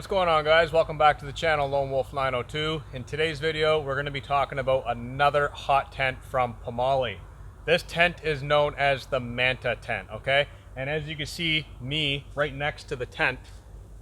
going on, guys? Welcome back to the channel, Lone Wolf 902. In today's video, we're going to be talking about another hot tent from Pomoly. This tent is known as the Manta tent, okay? And as you can see me right next to the tent,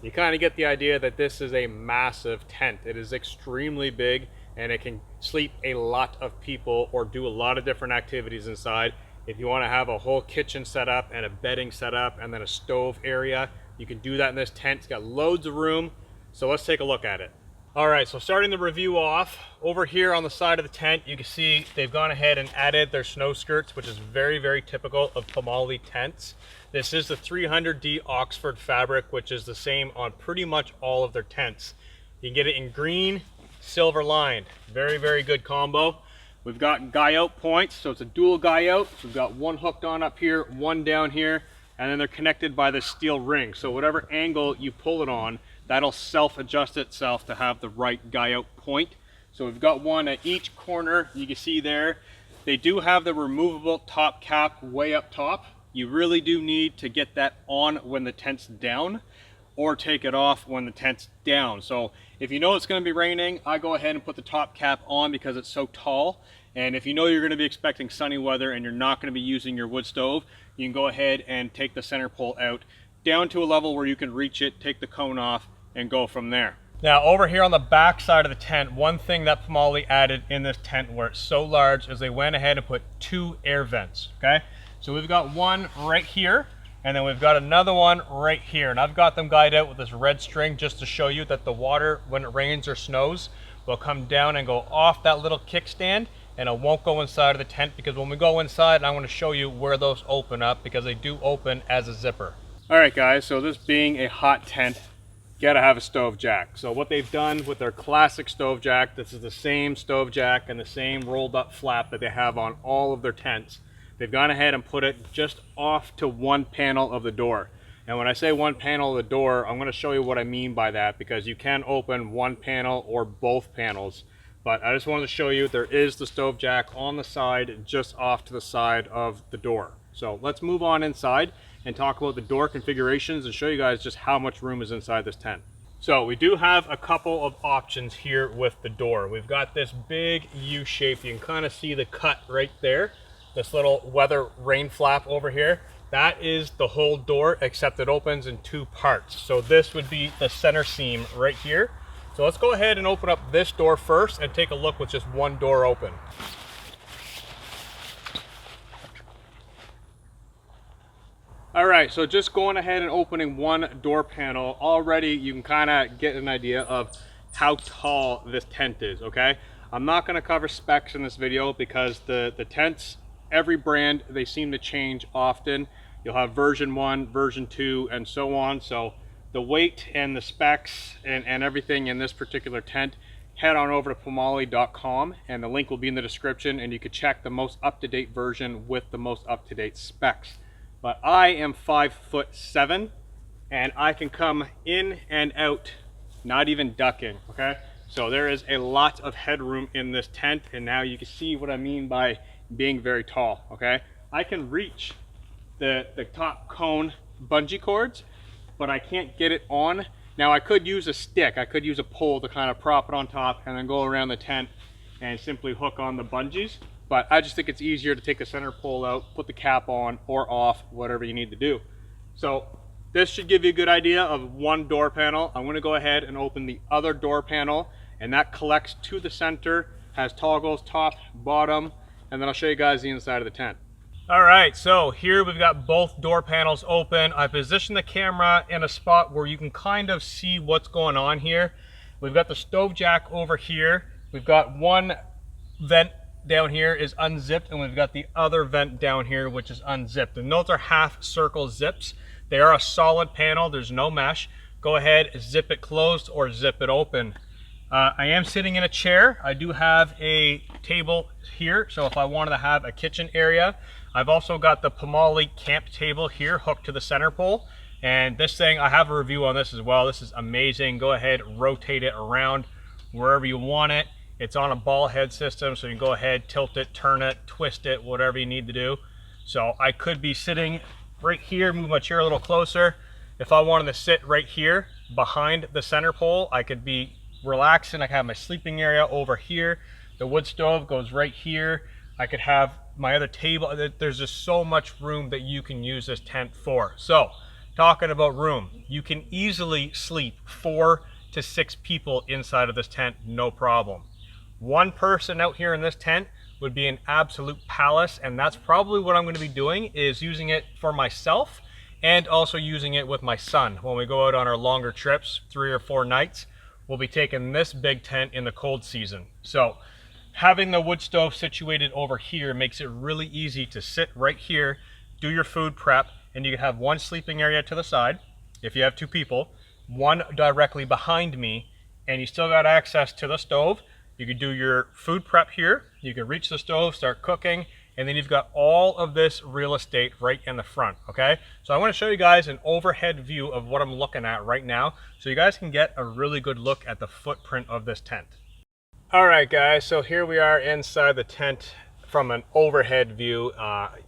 you kind of get the idea that this is a massive tent. It is extremely big and it can sleep a lot of people or do a lot of different activities inside. If you want to have a whole kitchen set up and a bedding set up and then a stove area, you can do that in this tent. It's got loads of room. So let's take a look at it. All right, so starting the review off, over here on the side of the tent, you can see they've gone ahead and added their snow skirts, which is very, very typical of Pomoly tents. This is the 300D Oxford fabric, which is the same on pretty much all of their tents. You can get it in green, silver lined. Very, very good combo. We've got guy out points, so it's a dual guy out. So we've got one hooked on up here, one down here, and then they're connected by this steel ring. So whatever angle you pull it on, that'll self-adjust itself to have the right guy out point. So we've got one at each corner. You can see there, they do have the removable top cap way up top. You really do need to get that on when the tent's down, or take it off when the tent's down. So if you know it's going to be raining, I go ahead and put the top cap on because it's so tall. And if you know you're going to be expecting sunny weather and you're not going to be using your wood stove, you can go ahead and take the center pole out down to a level where you can reach it, take the cone off, and go from there. Now over here on the back side of the tent, one thing that Pomoly added in this tent where it's so large is they went ahead and put 2 air vents, okay? So we've got one right here, and then we've got another one right here. And I've got them guyed out with this red string just to show you that the water, when it rains or snows, will come down and go off that little kickstand, and it won't go inside of the tent, because when we go inside, I'm going to show you where those open up, because they do open as a zipper. All right, guys, so this being a hot tent, you gotta have a stove jack. So what they've done with their classic stove jack, this is the same stove jack and the same rolled up flap that they have on all of their tents. They've gone ahead and put it just off to one panel of the door. And when I say one panel of the door, I'm going to show you what I mean by that, because you can open one panel or both panels. But I just wanted to show you there is the stove jack on the side, just off to the side of the door. So let's move on inside and talk about the door configurations and show you guys just how much room is inside this tent. So we do have a couple of options here with the door. We've got this big U shape. You can kind of see the cut right there. This little weather rain flap over here. That is the whole door, except it opens in 2 parts. So this would be the center seam right here. So let's go ahead and open up this door first and take a look with just one door open. All right, so just going ahead and opening one door panel, already you can kind of get an idea of how tall this tent is, okay? I'm not gonna cover specs in this video because the tents, every brand, they seem to change often. You'll have version 1, version 2, and so on. So the weight and the specs and everything in this particular tent, head on over to pomoly.com and the link will be in the description, and you can check the most up-to-date version with the most up-to-date specs. But I am 5'7" and I can come in and out, not even ducking, okay? So there is a lot of headroom in this tent, and now you can see what I mean by being very tall, okay? I can reach the top cone bungee cords, but I can't get it on. Now I could use a stick, I could use a pole to kind of prop it on top and then go around the tent and simply hook on the bungees. But I just think it's easier to take the center pole out, put the cap on or off, whatever you need to do. So this should give you a good idea of one door panel. I'm going to go ahead and open the other door panel, and that collects to the center, has toggles top, bottom, and then I'll show you guys the inside of the tent. All right, so here we've got both door panels open. I positioned the camera in a spot where you can kind of see what's going on here. We've got the stove jack over here. We've got one vent down here is unzipped, and we've got the other vent down here which is unzipped. And those are half circle zips. They are a solid panel, there's no mesh. Go ahead, zip it closed or zip it open. I am sitting in a chair. I do have a table here, so if I wanted to have a kitchen area. I've also got the Pomoly camp table here hooked to the center pole, and this thing, I have a review on this as well. This is amazing. Go ahead, rotate it around wherever you want it. It's on a ball head system, so you can go ahead, tilt it, turn it, twist it, whatever you need to do. So I could be sitting right here, move my chair a little closer. If I wanted to sit right here, behind the center pole. I could be relaxing. I can have my sleeping area over here. The wood stove goes right here. I could have my other table. There's just so much room that you can use this tent for. So talking about room, you can easily sleep 4 to 6 people inside of this tent, no problem. One person out here in this tent would be an absolute palace, and that's probably what I'm going to be doing, is using it for myself and also using it with my son. When we go out on our longer trips, 3 or 4 nights, we'll be taking this big tent in the cold season. So having the wood stove situated over here makes it really easy to sit right here, do your food prep, and you can have one sleeping area to the side if you have 2 people, one directly behind me, and you still got access to the stove. You could do your food prep here, you can reach the stove, start cooking, and then you've got all of this real estate right in the front, okay? So I want to show you guys an overhead view of what I'm looking at right now, so you guys can get a really good look at the footprint of this tent. All right, guys, so here we are inside the tent from an overhead view.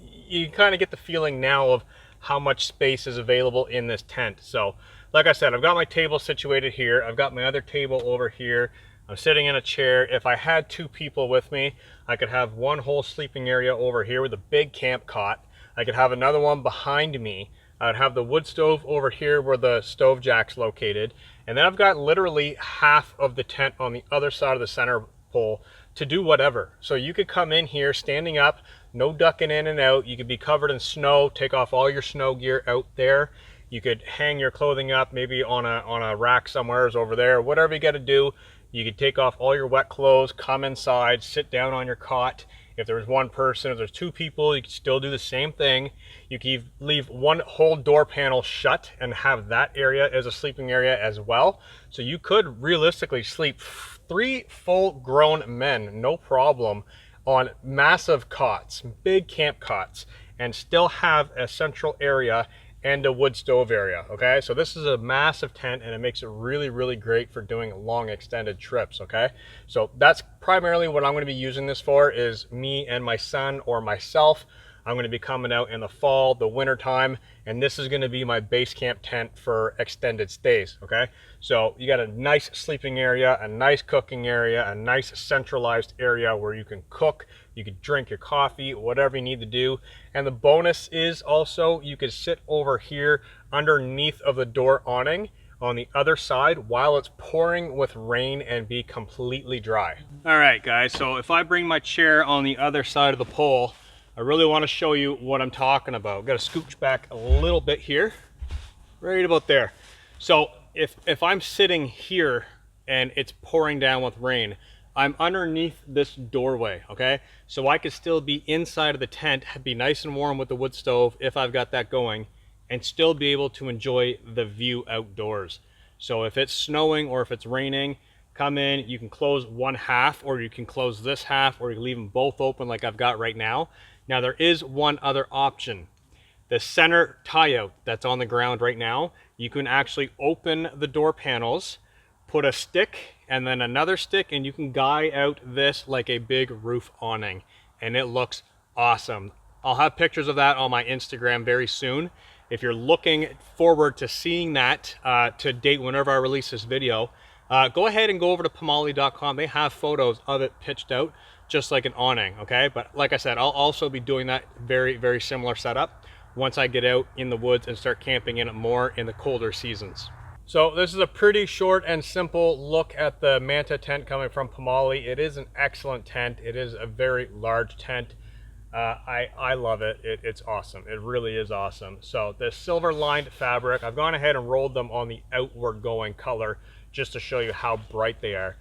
You kind of get the feeling now of how much space is available in this tent. So like I said, I've got my table situated here. I've got my other table over here. I'm sitting in a chair. If I had 2 people with me, I could have one whole sleeping area over here with a big camp cot. I could have another one behind me. I'd have the wood stove over here where the stove jack's located. And then I've got literally half of the tent on the other side of the center pole to do whatever. So you could come in here standing up, no ducking in and out. You could be covered in snow, take off all your snow gear out there. You could hang your clothing up maybe on a rack somewhere over there, whatever you got to do. You could take off all your wet clothes, come inside, sit down on your cot. If there was one person, if there's 2 people, you could still do the same thing. You can leave one whole door panel shut and have that area as a sleeping area as well. So you could realistically sleep 3 full grown men, no problem, on massive cots, big camp cots, and still have a central area and a wood stove area, okay? So this is a massive tent, and it makes it really, really great for doing long extended trips, okay? So that's primarily what I'm gonna be using this for, is me and my son or myself. I'm gonna be coming out in the fall, the winter time, and this is gonna be my base camp tent for extended stays, okay? So you got a nice sleeping area, a nice cooking area, a nice centralized area where you can cook, you can drink your coffee, whatever you need to do. And the bonus is also you could sit over here underneath of the door awning on the other side while it's pouring with rain and be completely dry. All right, guys, so if I bring my chair on the other side of the pole, I really want to show you what I'm talking about. Got to scooch back a little bit here, right about there. So if I'm sitting here and it's pouring down with rain, I'm underneath this doorway, okay? So I could still be inside of the tent, be nice and warm with the wood stove if I've got that going, and still be able to enjoy the view outdoors. So if it's snowing or if it's raining, come in, you can close one half, or you can close this half, or you can leave them both open like I've got right now. Now there is one other option. The center tie-out that's on the ground right now, you can actually open the door panels, put a stick and then another stick, and you can guy out this like a big roof awning, and it looks awesome. I'll have pictures of that on my Instagram very soon. If you're looking forward to seeing that to date whenever I release this video, go ahead and go over to pomoly.com. They have photos of it pitched out just like an awning, okay? But like I said, I'll also be doing that very, very similar setup once I get out in the woods and start camping in it more in the colder seasons. So this is a pretty short and simple look at the Manta tent coming from Pomoly. It is an excellent tent. It is a very large tent. I love it. It's awesome. It really is awesome. So the silver lined fabric, I've gone ahead and rolled them on the outward going color just to show you how bright they are.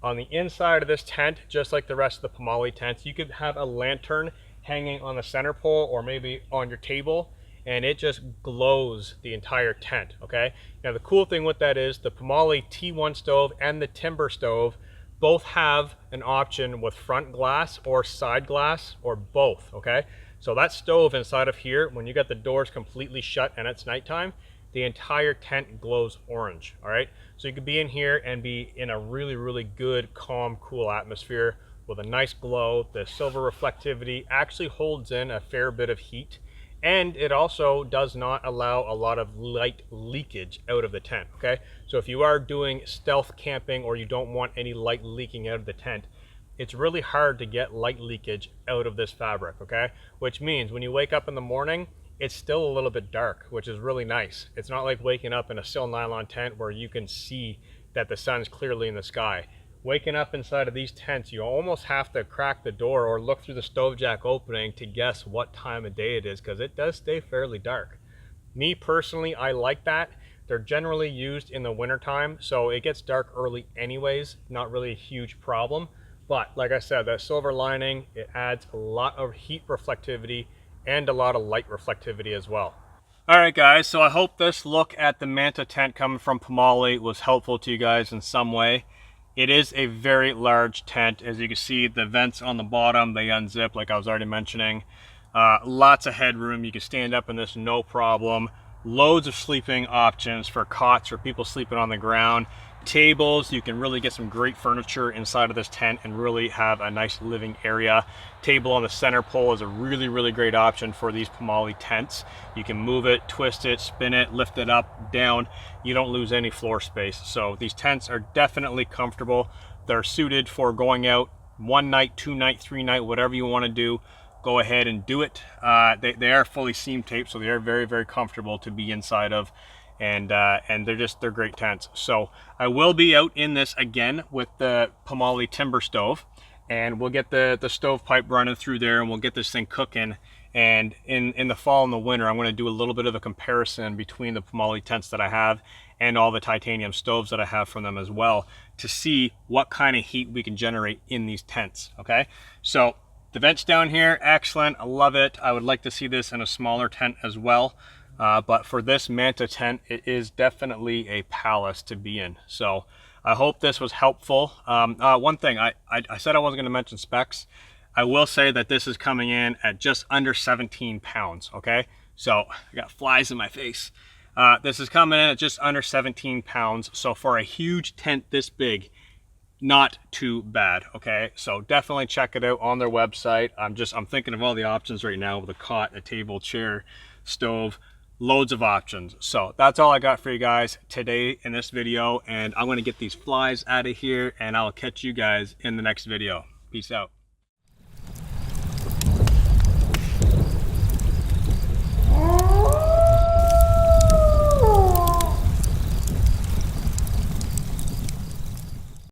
On the inside of this tent, just like the rest of the Pomoly tents, you could have a lantern hanging on the center pole or maybe on your table, and it just glows the entire tent, okay? Now the cool thing with that is the Pomoly T1 stove and the Timber stove both have an option with front glass or side glass or both, okay? So that stove inside of here, when you got the doors completely shut and it's nighttime, the entire tent glows orange, all right? So you could be in here and be in a really, really good, calm, cool atmosphere with a nice glow. The silver reflectivity actually holds in a fair bit of heat, And it also does not allow a lot of light leakage out of the tent, okay? So if you are doing stealth camping or you don't want any light leaking out of the tent, it's really hard to get light leakage out of this fabric, okay? Which means when you wake up in the morning, it's still a little bit dark, which is really nice. It's not like waking up in a still nylon tent where you can see that the sun's clearly in the sky. Waking up inside of these tents, you almost have to crack the door or look through the stovejack opening to guess what time of day it is, because it does stay fairly dark. Me personally, I like that. They're generally used in the wintertime, so it gets dark early anyways, not really a huge problem. But like I said, that silver lining, it adds a lot of heat reflectivity and a lot of light reflectivity as well. All right, guys, so I hope this look at the Manta tent coming from Pomoly was helpful to you guys in some way. It is a very large tent. As you can see, the vents on the bottom, they unzip like I was already mentioning. Lots of headroom. You can stand up in this no problem. Loads of sleeping options for cots for people sleeping on the ground. Tables, you can really get some great furniture inside of this tent and really have a nice living area. Table on the center pole is a really great option for these Pomoly tents. You can move it, twist it, spin it, lift it up, down. You don't lose any floor space. So these tents are definitely comfortable. They're suited for going out 1 night, 2 night, 3 night, whatever you want to do. Go ahead and do it. They are fully seam taped, so they are very comfortable to be inside of. And they're great tents. So I will be out in this again with the Pomoly Timber stove, and we'll get the stovepipe running through there, and we'll get this thing cooking. And in the fall and the winter, I'm going to do a little bit of a comparison between the Pomoly tents that I have and all the titanium stoves that I have from them as well, to see what kind of heat we can generate in these tents. Okay, so the vents down here, excellent. I love it. I would like to see this in a smaller tent as well. But for this Manta tent, it is definitely a palace to be in. So I hope this was helpful. One thing, I said I wasn't going to mention specs. I will say that this is coming in at just under 17 pounds, okay? So I got flies in my face. This is coming in at just under 17 pounds. So for a huge tent this big, not too bad, okay? So definitely check it out on their website. I'm thinking of all the options right now with a cot, a table, chair, stove. Loads of options. So that's all I got for you guys today in this video, and I'm going to get these flies out of here, and I'll catch you guys in the next video. Peace out.